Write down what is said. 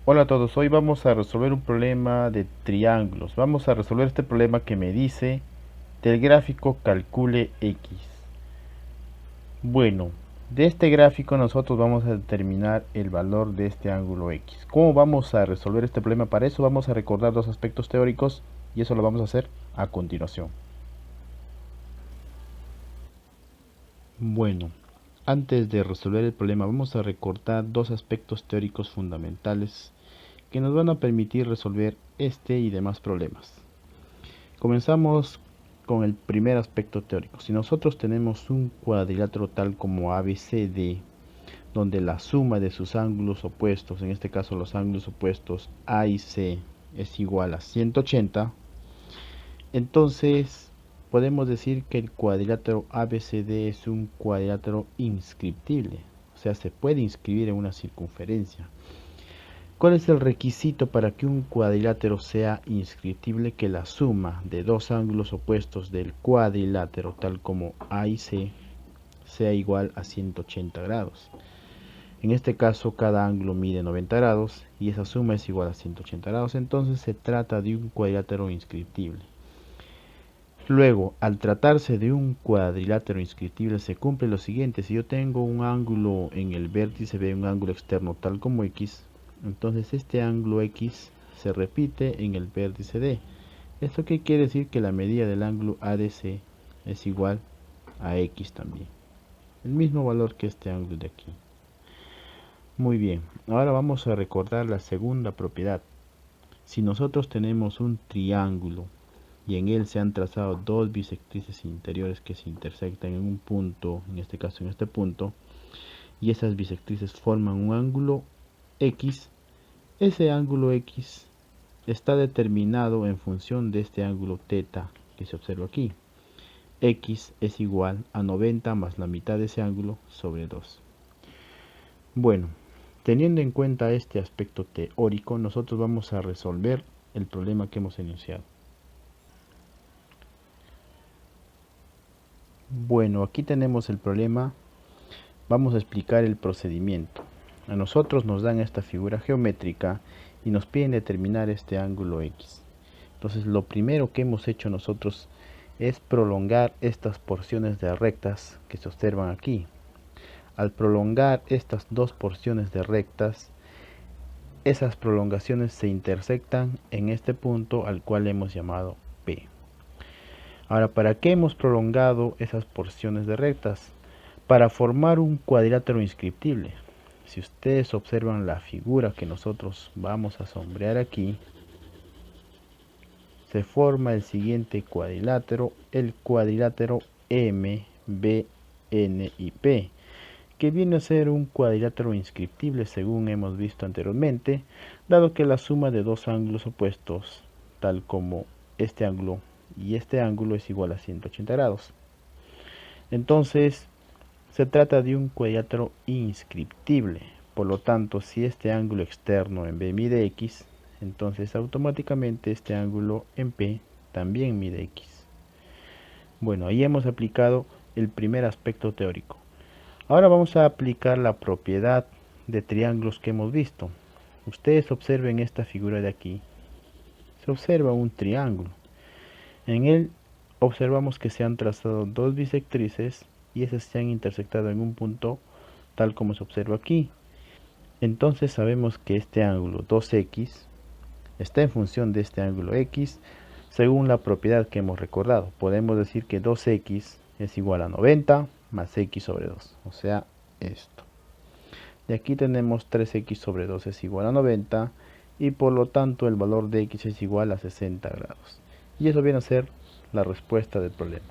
Hola a todos, hoy vamos a resolver un problema de triángulos. Vamos a resolver este problema que me dice del gráfico calcule X. Bueno, de este gráfico nosotros vamos a determinar el valor de este ángulo X. ¿Cómo vamos a resolver este problema? Para eso vamos a recordar dos aspectos teóricos y eso lo vamos a hacer a continuación. Bueno, antes de resolver el problema vamos a recordar dos aspectos teóricos fundamentales que nos van a permitir resolver este y demás problemas. Comenzamos con el primer aspecto teórico. Si nosotros tenemos un cuadrilátero tal como ABCD, donde la suma de sus ángulos opuestos, en este caso los ángulos opuestos A y C, es igual a 180, entonces podemos decir que el cuadrilátero ABCD es un cuadrilátero inscriptible, o sea, se puede inscribir en una circunferencia. ¿Cuál es el requisito para que un cuadrilátero sea inscriptible? Que la suma de dos ángulos opuestos del cuadrilátero, tal como A y C, sea igual a 180 grados. En este caso, cada ángulo mide 90 grados y esa suma es igual a 180 grados. Entonces se trata de un cuadrilátero inscriptible. Luego, al tratarse de un cuadrilátero inscriptible, se cumple lo siguiente. Si yo tengo un ángulo en el vértice B, un ángulo externo tal como X, entonces este ángulo X se repite en el vértice D. ¿Esto qué quiere decir? Que la medida del ángulo ADC es igual a X también. El mismo valor que este ángulo de aquí. Muy bien, ahora vamos a recordar la segunda propiedad. Si nosotros tenemos un triángulo y en él se han trazado dos bisectrices interiores que se intersectan en un punto, en este caso en este punto, y esas bisectrices forman un ángulo X, ese ángulo X está determinado en función de este ángulo θ que se observa aquí. X es igual a 90 más la mitad de ese ángulo sobre 2. Bueno, teniendo en cuenta este aspecto teórico, nosotros vamos a resolver el problema que hemos enunciado. Bueno, aquí tenemos el problema. Vamos a explicar el procedimiento. A nosotros nos dan esta figura geométrica y nos piden determinar este ángulo X. Entonces lo primero que hemos hecho nosotros es prolongar estas porciones de rectas que se observan aquí. Al prolongar estas dos porciones de rectas, esas prolongaciones se intersectan en este punto al cual hemos llamado P. Ahora, ¿para qué hemos prolongado esas porciones de rectas? Para formar un cuadrilátero inscriptible. Si ustedes observan la figura que nosotros vamos a sombrear aquí, se forma el siguiente cuadrilátero, el cuadrilátero M, B, N y P, que viene a ser un cuadrilátero inscriptible según hemos visto anteriormente, dado que la suma de dos ángulos opuestos, tal como este ángulo y este ángulo, es igual a 180 grados. Entonces, se trata de un cuadrilátero inscriptible. Por lo tanto, si este ángulo externo en B mide X, entonces automáticamente este ángulo en P también mide X. Bueno, ahí hemos aplicado el primer aspecto teórico. Ahora vamos a aplicar la propiedad de triángulos que hemos visto. Ustedes observen esta figura de aquí. Se observa un triángulo. En él observamos que se han trazado dos bisectrices y esas se han intersectado en un punto tal como se observa aquí. Entonces sabemos que este ángulo 2x está en función de este ángulo x según la propiedad que hemos recordado. Podemos decir que 2x es igual a 90 más x sobre 2, o sea, esto. Y aquí tenemos 3x sobre 2 es igual a 90 y por lo tanto el valor de x es igual a 60 grados. Y eso viene a ser la respuesta del problema.